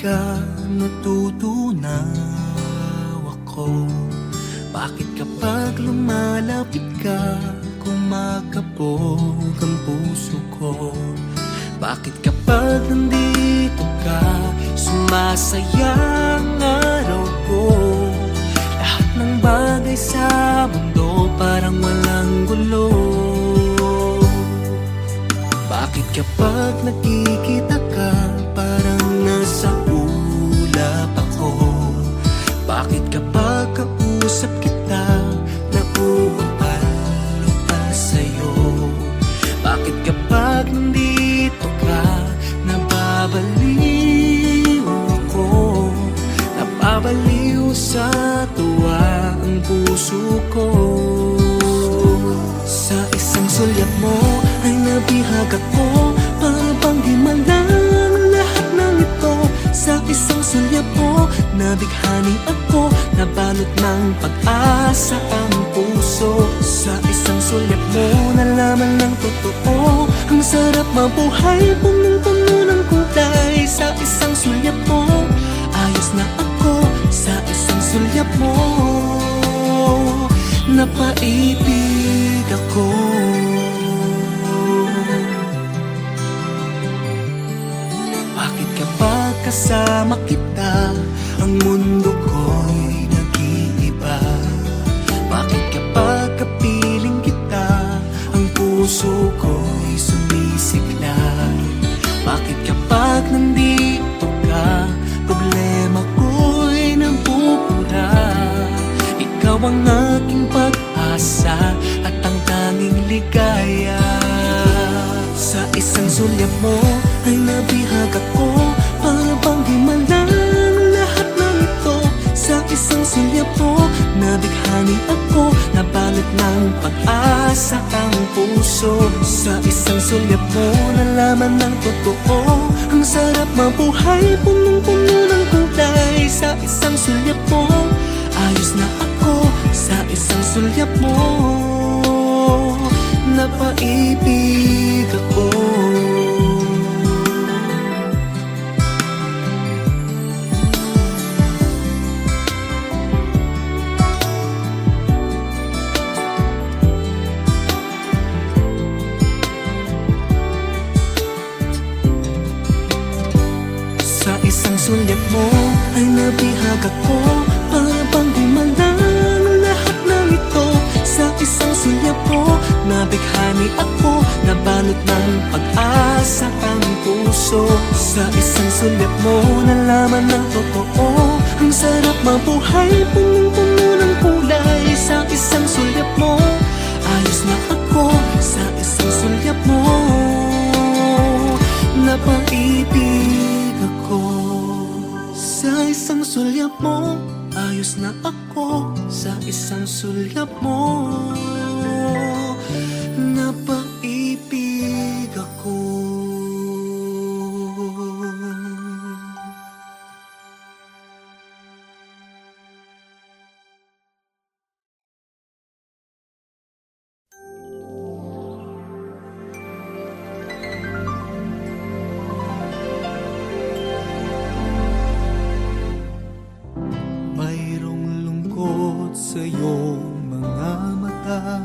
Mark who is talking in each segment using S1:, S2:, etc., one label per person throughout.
S1: ka natutunaw ako? Bakit kapag lumalapit ka, kumakabog ang puso ko? Bakit kapag nandito ka, sumasaya ang araw ko? Lahat ng bagay sa mundo parang walang gulo. Bakit kapag nakikita ka, parang nasa ulap ako? Bakit kapag kausap kita, nauupal-upal sa'yo? Bakit kapag nandito ka, nababaliw ako? Napabaliw sa tuwa ang puso ko. Sa isang sulyap mo ay nabihag ako, para bang himalang lahat ng ito. Sa isang sulyap mo, nabighani ako, nabalot ng pag-asa ang puso. Sa isang sulyap mo, nalaman ng totoo, ang sarap mabuhay, punong-puno ng kulay. Sa isang sulyap mo, ayos na ako. Sa isang sulyap mo, napaibig ako. Bakit kapag kasama kita, ang mundo ko'y nag-iiba? Bakit kapag kapiling kita, ang puso ko'y sumisigla? Bakit kapag nandito ka, problema ko'y nabubura? Ikaw ang aking pag-asa at ang tanging ligaya. Sa isang sulyap mo ay nabihag ako, para bang himalang lahat ng ito. Sa isang sulyap mo, nabighani ako, nabalot ng pag-asa ang puso. Sa isang sulyap mo, nalaman ng totoo, ang sarap mabuhay, punong-puno ng kulay. Sa isang sulyap mo, ayos na ako. Sa isang sulyap mo, napaibig ako. Sa isang sulyap mo ay nabihag ako, para bang himalang lahat ng ito. Sa isang sulyap mo, nabighani ako, nabalot ng pag-asa ang puso. Sa isang sulyap mo, nalaman ng totoo, ang sarap mabuhay, punong-puno ng kulay. Sa isang sulyap mo, ayos na ako. Sa isang sulyap mo, napaibig ako. Sa isang sulyap mo, ayos na ako. Sa isang sulyap mo, napaibig ako. Mayroong lungkot sa iyong mga mata,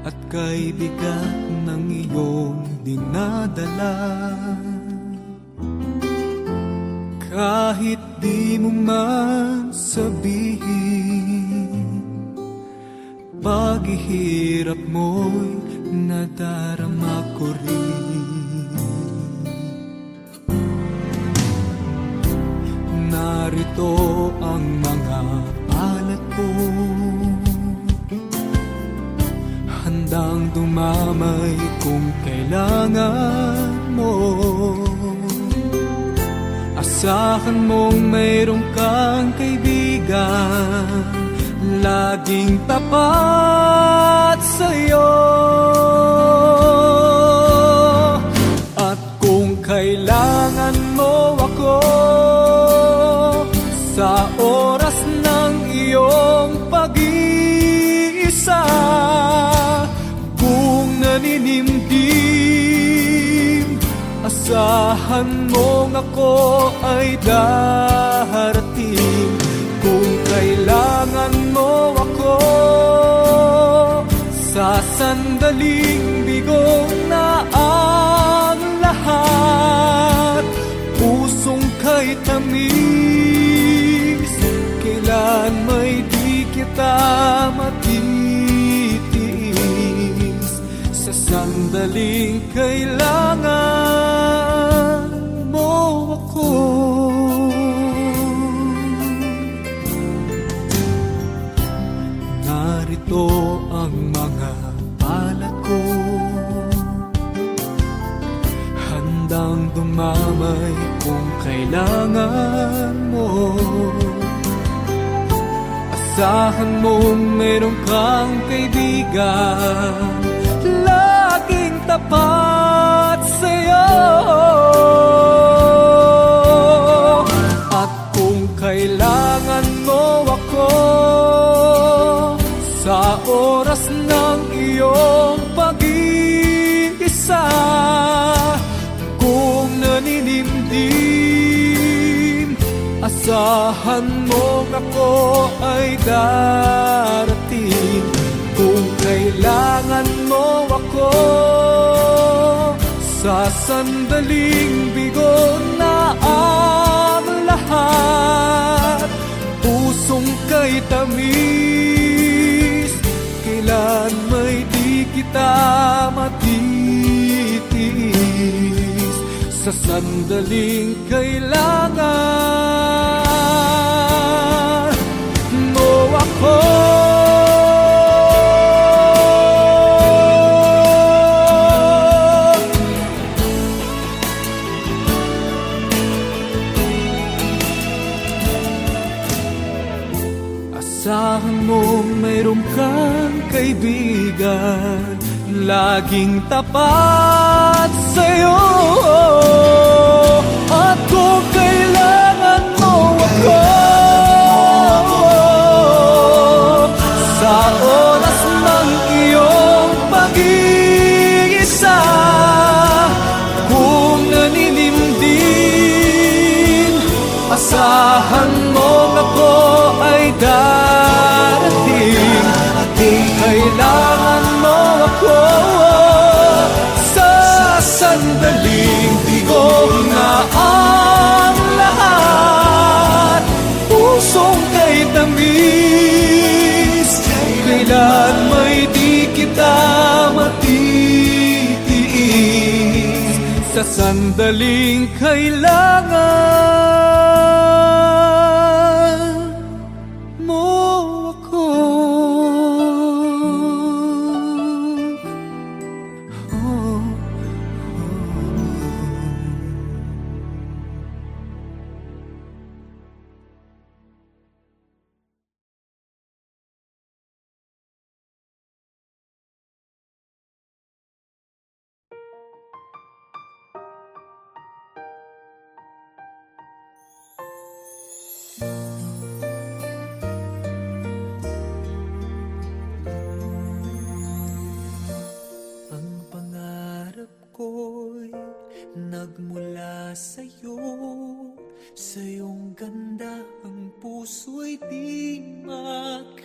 S1: at kay bigat ng iyong dinadala. Kahit di mo man sabihin, paghihirap mo'y nadarama ko rin. Narito ang mga alat ko, handang dumamay kung kailangan mo. Asahan mong mayroong kang kaibigan, laging tapat sa'yo. At kung kailangan mo ako, sa oras ng iyong pag-iisa, kung naninimdim, Asahan mong ako ay darating kung kailangan mo ako. Sa sandaling bigo na ang lahat, pusong kay tamis, kailan may di kita matitiis. Sa sandaling kailangan mo ako. Narito ang mga palad ko, handang dumamay kung kailangan mo. Asahan mong meron kang kaibigan, laging tapat sa'yo. At kung kailangan mo ako sa oras ng iyong pag-iisa, kung naninimdim, asahan mo ako ay darating. Kung kailangan mo ako sa sandaling bigo na ang lahat, pusong kay tamis, kailan may di kita matitiis. Sa sandaling kailangan mo ako. Asahan mo mayroon kang kaibigan, laging tapat sa'yo. At kung kailangan mo ako sa oras ng iyong pag-iisa, kung naninimdim, asahan mo ako ay darating. Kung kailangan mo ako sa sandaling bigo na ang lahat, pusong kay tamis, kailan may di kita matitiis. Sa sandaling kailangan mo ako. Ang pangarap ko'y nagmula sa'yo, sa iyong ganda ang puso'y di makalimot.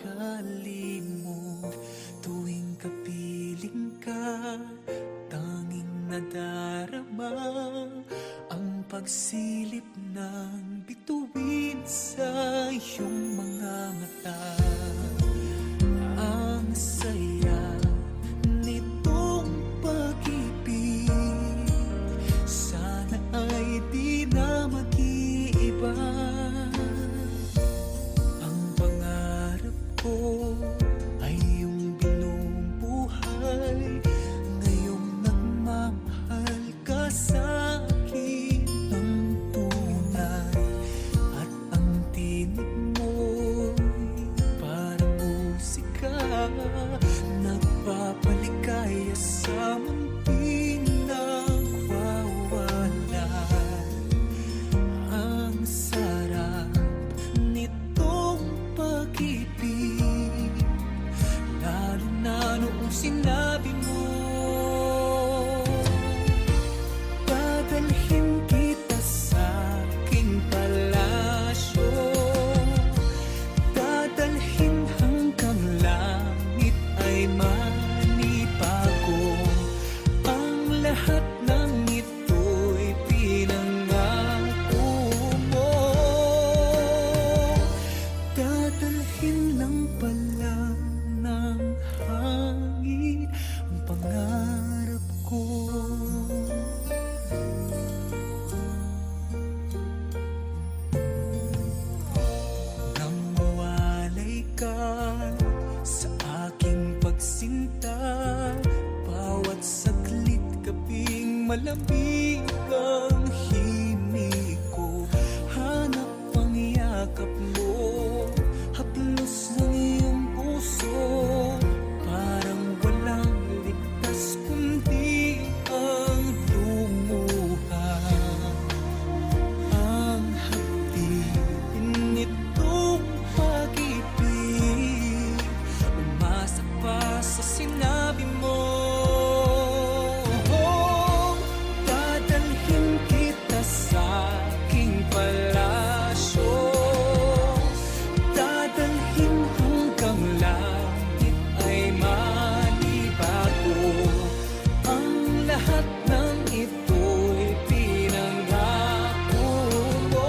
S1: Tuwing kapiling ka, tanging nadarama ang pagsilip ng bituin sa iyong mga mata. Ang saya nitong pag-ibig, sana ay di na mag-iiba. Ang pangarap ko ay iyong binubuhay, ngayong nagmamahal ka sa akin ng tunay. At ang tinig mo'y parang musika malamig ang himig ko. Hanap ang yakap mo, haplos ng iyong puso. Parang walang ligtas kundi ang lumuha. Ang hapdin nitong pag-ibig, umasak pa sa sinabi mo. Dadalhin kita sa aking palasyo, dadalhin hanggang langit ay manibago. Ang lahat ng ito'y pinangako mo.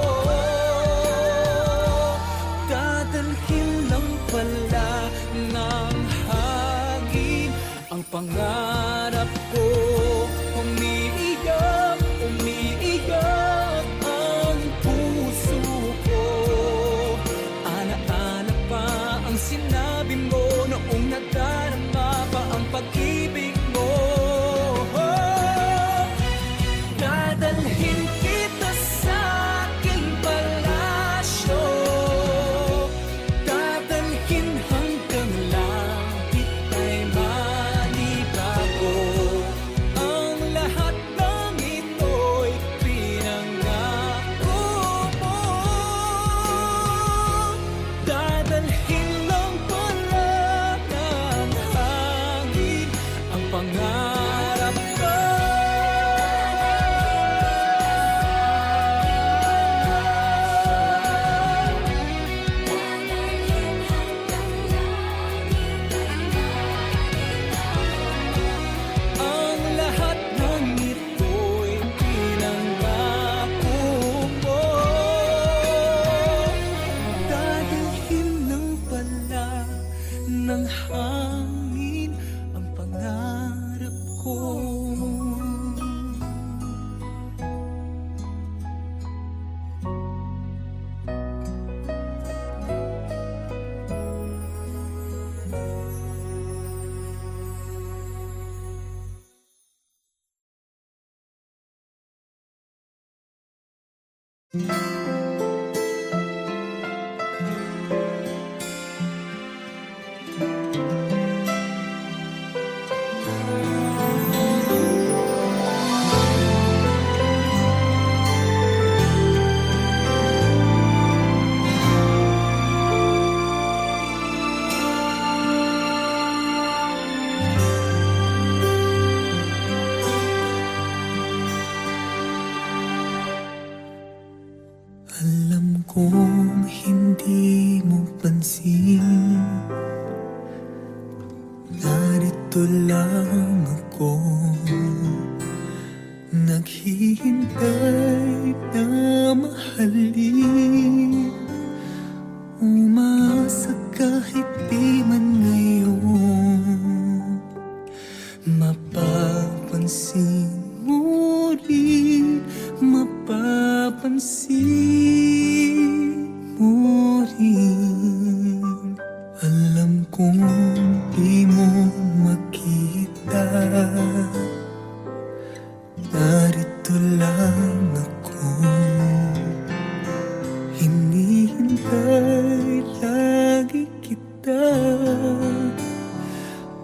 S1: Dadalhin lang pala ng hangin ang pangarap ko. Umiiyak, umiiyak ang puso ko. Ana-ana pa ang sinabi mo noong nadarama pa ang pag-ibig mo. Dadalhin kita sa aking palasyo, dadalhin hanggang langit ay manibago. Ang lahat ng ito'y pinangako mo. Dadalhin lang pala ng hangin ang pangarap ko. Ang lahat ng ito'y pinangako mo. Dadalhin lang pala ng hangin ang pangarap ko. Alam kong hindi mo pansin, narito lang ako, naghihintay na mahalin. Umasa kahit di man ngayon, mapapansin mo rin, mapapansin mo rin. Alam kong di mo makita, narito lang ako, hinihintay lagi kita.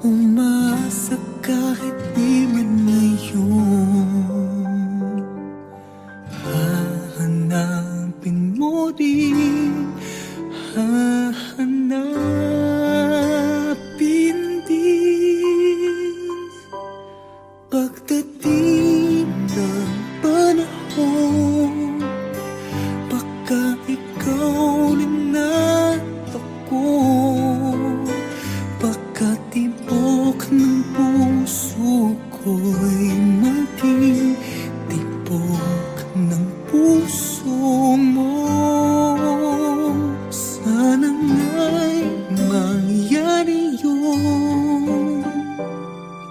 S1: Umasa kahit di man ngayon, hahanapin mo rin, hahanapin din. Pagdating ng panahon, baka ikaw rin at ako, baka tibok ng puso ko'y maging tibok ng puso mo. Sana nga'y mangyari yun,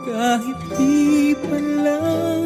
S1: kahit di pa lang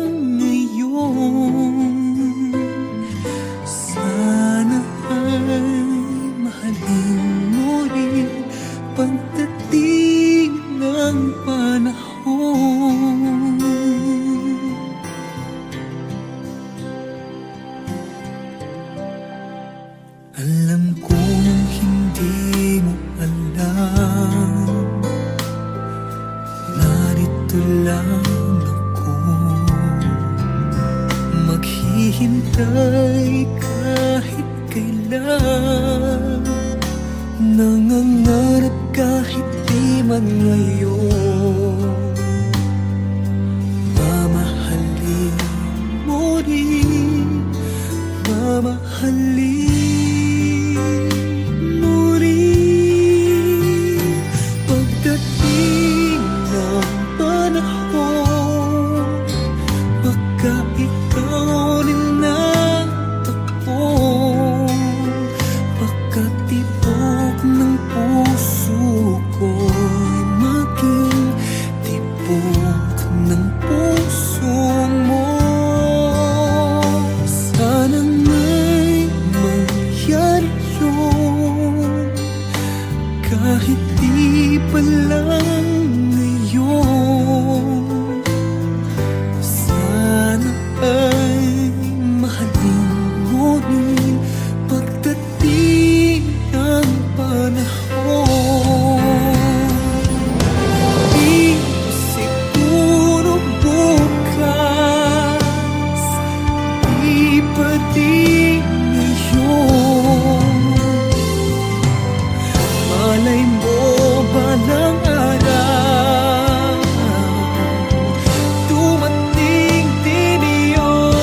S1: naghihintay kahit kailan, nangangarap kahit di man ngayon. Mamahalin mo rin, mamahalin mo rin. Pagdating ng panahon, baka ikaw rin natakbo, baka tibok ng puso ko'y maging tibok ng puso mo. Sana nga'y mangyari yun, kahit di pa lang ngayon. Sana ay mahalin mo rin pagdating ng panahon. Di siguro bukas, di pa din ngayon. Malay mo balang araw, dumating din iyon.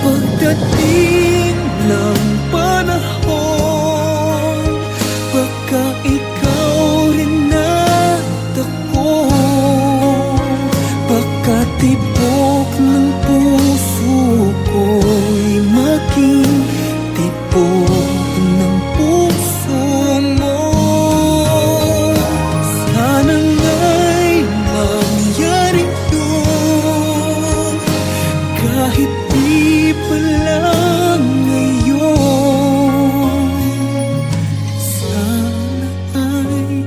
S1: Pagdating ng panahon, baka ikaw rin natakbo, baka tibok ng puso ko'y maging tibok ng puso mo. Sana nga'y mangyari yun, kahit di pa lang ngayon. Sana ay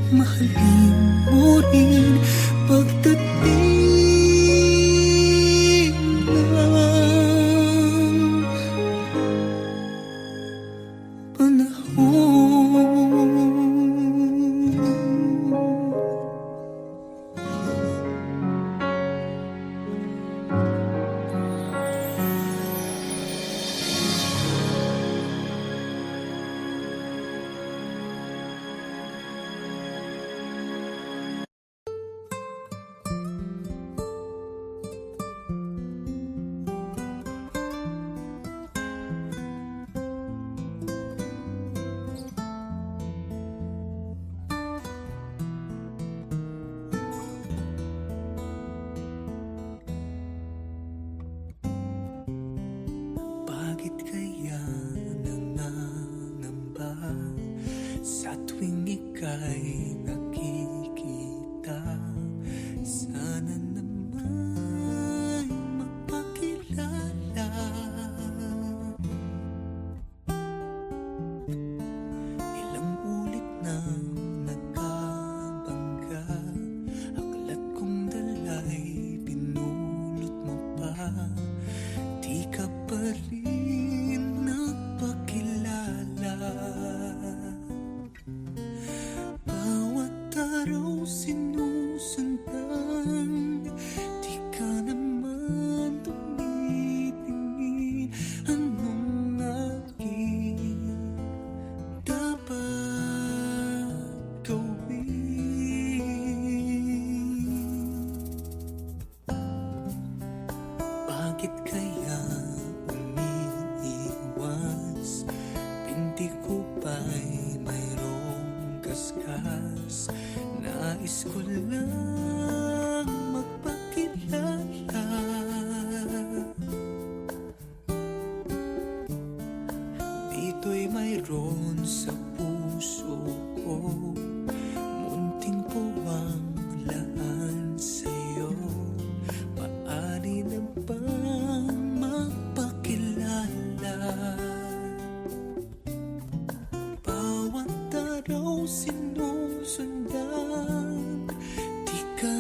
S1: mahalin mo rin pagdating ng Bakit kaya nangangamba sa tuwing ika'y nakikita? Sana naman mapakilala. Ilang ulit na nagkabangga, aklat kong dala'y pinulot mo pa. Di ka pa rin nagpakilala. Bawat araw sinusundan, di ka naman tumitingin. Anong aking dapat gawin? Bakit kaya umiiwas? Pinti ko ba'y mayroong kaskas? Nais ko lang magpakilala. Dito'y mayroon sa puso ko, munting puwang laan sa'yo. Maaari na bang magpakilala? Bawat araw sinusundan, di ka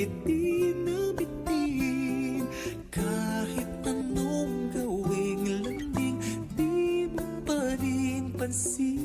S1: pipilitin na bitin. Kahit anong gawing landing, di mo pa rin pansin.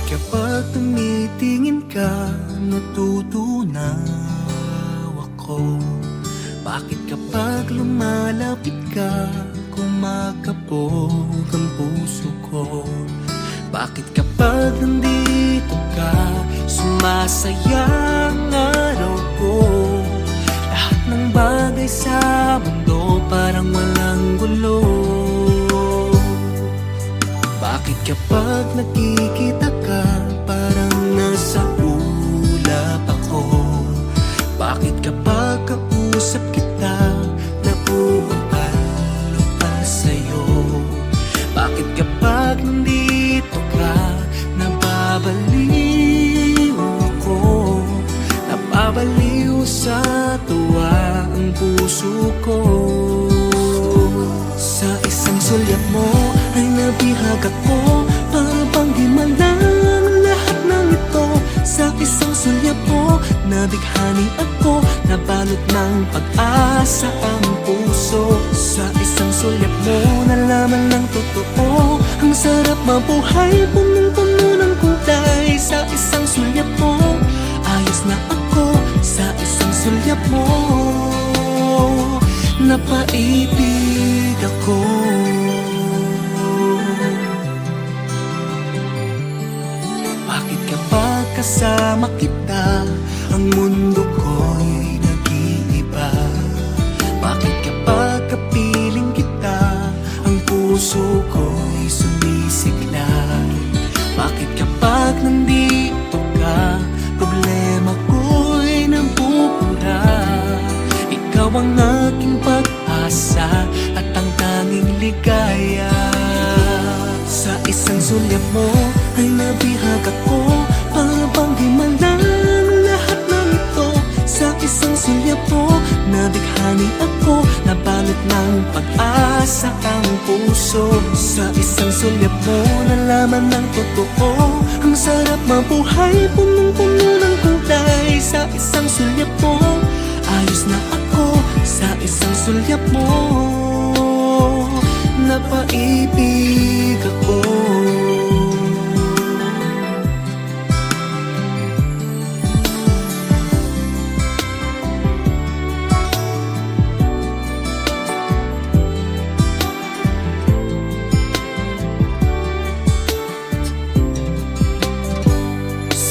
S1: Kapag tumitingin ka, natutunaw ako. Bakit kapag lumalapit ka, kumakabog ang puso ko? Bakit kapag nandito ka, sumasaya ang araw ko? Lahat ng bagay sa mundo parang walang gulo. Bakit kapag nakikita ka, parang nasa ulap ako? Bakit kapag kausap kita, nauumpal pa sa'yo? Bakit kapag nandito ka, nababaliw ako? Nababaliw sa tuwa ang puso ko. Sa isang sulyap mo ay nabihag ako, para bang himalang lahat ng ito. Sa isang sulyap mo, nabighani ako, nabalot ng pag-asa ang puso. Sa isang sulyap mo, nalaman ng totoo, ang sarap mabuhay, punong-puno ng kulay. Sa isang sulyap mo, ayos na ako. Sa isang sulyap mo, napaibig ako. Bakit kapag kasama kita, ang mundo ko'y nag-iiba? Bakit kapag kapiling kita, ang puso ko'y sumisigla? Bakit kapag nandito ka, problema ko'y nabubura? Ikaw ang aking pag-asa at ang tanging ligaya. Sa isang sulyap mo ay nabihag ako, para bang himalang lahat ng ito. Sa isang sulyap mo, nabighani ako, nabalot ng pag-asa ang puso. Sa isang sulyap mo, nalaman ng totoo, ang sarap mabuhay, punong-puno ng kulay. Sa isang sulyap mo, ayos na ako. Sa isang sulyap mo, napaibig ako.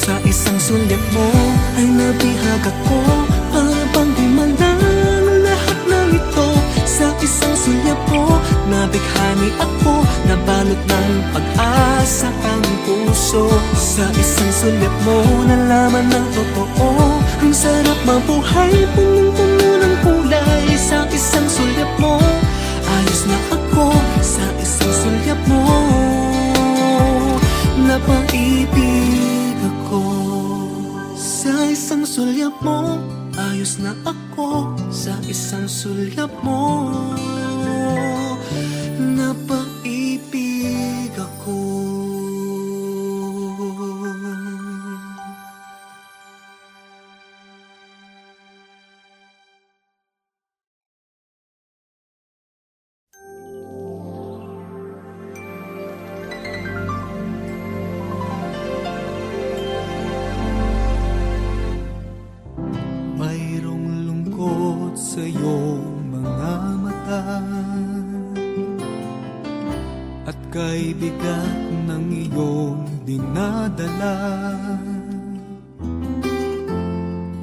S1: Sa isang sulyap mo ay nabihag ako, para bang himalang lahat ng ito. Sa isang sulyap mo, nabighani ako, nabalot ng pag-asa ang puso. Sa isang sulyap mo, nalaman ng totoo, ang sarap mabuhay, punong-puno ng kulay. Sa isang sulyap mo, ayos na ako. Sa isang sulyap mo, napaibig ako. Sa isang sulyap mo, ayos na ako. Sa isang sulyap mo, napaibig ako. Mayroong lungkot sa iyong mga mata, at kay bigat ng iyong dinadala.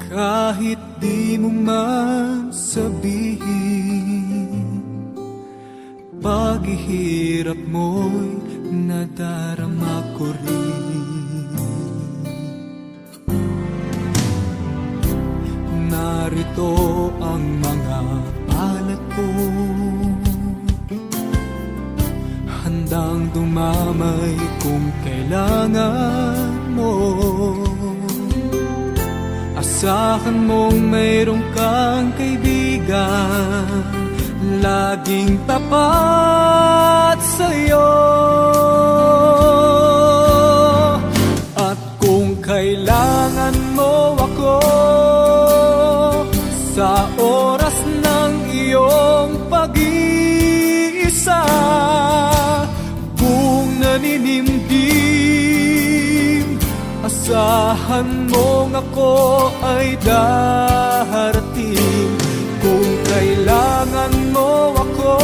S1: Kahit di mo man sabihin, paghihirap mo'y nadarama ko rin. Narito ang mga palad ko, handang dumamay kung kailangan mo. Asahan mong mayroong kang kaibigan, laging tapat sa'yo. At kung kailangan mo ako sa oras ng iyong pag-iisa, kung naninimdim, asahan mong ako ay darating. Kung kailangan mo ako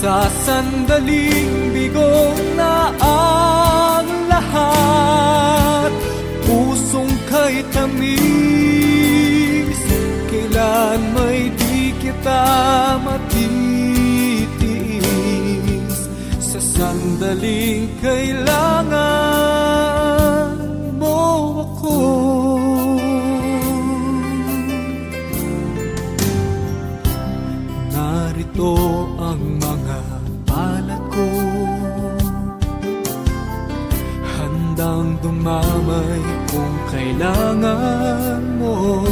S1: sa sandaling bigo na ang lahat, pusong kay tamis, kailan may di kita matitiis. Sa sandaling kailangan mo ako, narito ang mga palad ko, handang dumamay kung kailangan mo.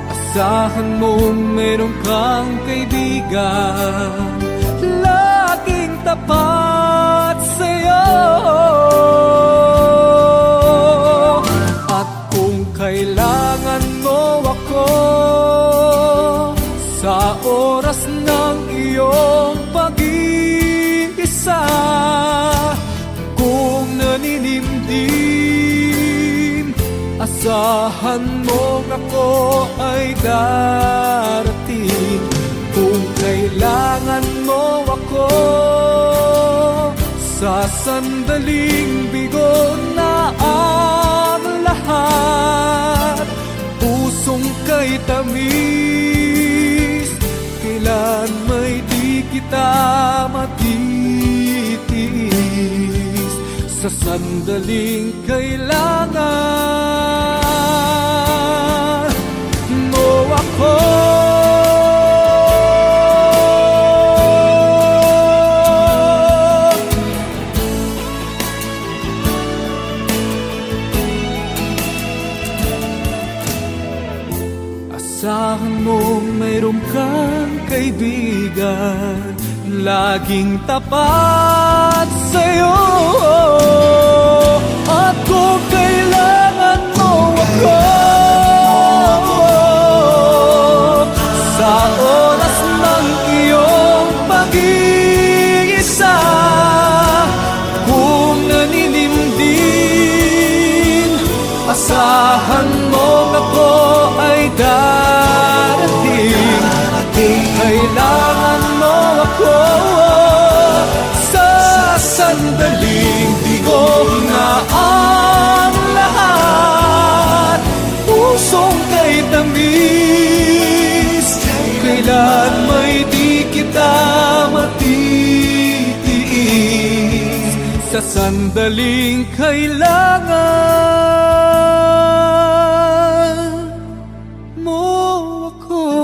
S1: Asahan mong meron kang kaibigan, laging tapat sa'yo. At kung kailangan mo ako sa oras ng iyong pag-iisa, kung naninimdim, asahan mo ako ay darating. Kung kailangan mo ako sa sandaling bigo na ang lahat, pusong kay tamis, kailan may di kita matitiis. Sa sandaling kailangan mo ako. Asahan mong mayroong kang kaibigan, laging tapat sa'yo. At kung kailangan mo ako sa oras ng iyong pag-iisa, kung naninimdim, asahan mo ako ay darating. Kung kailangan mo ako sa sandaling bigo na ang lahat, pusong kay tamis, kailan may di kita matitiis. Sa sandaling kailangan mo ako.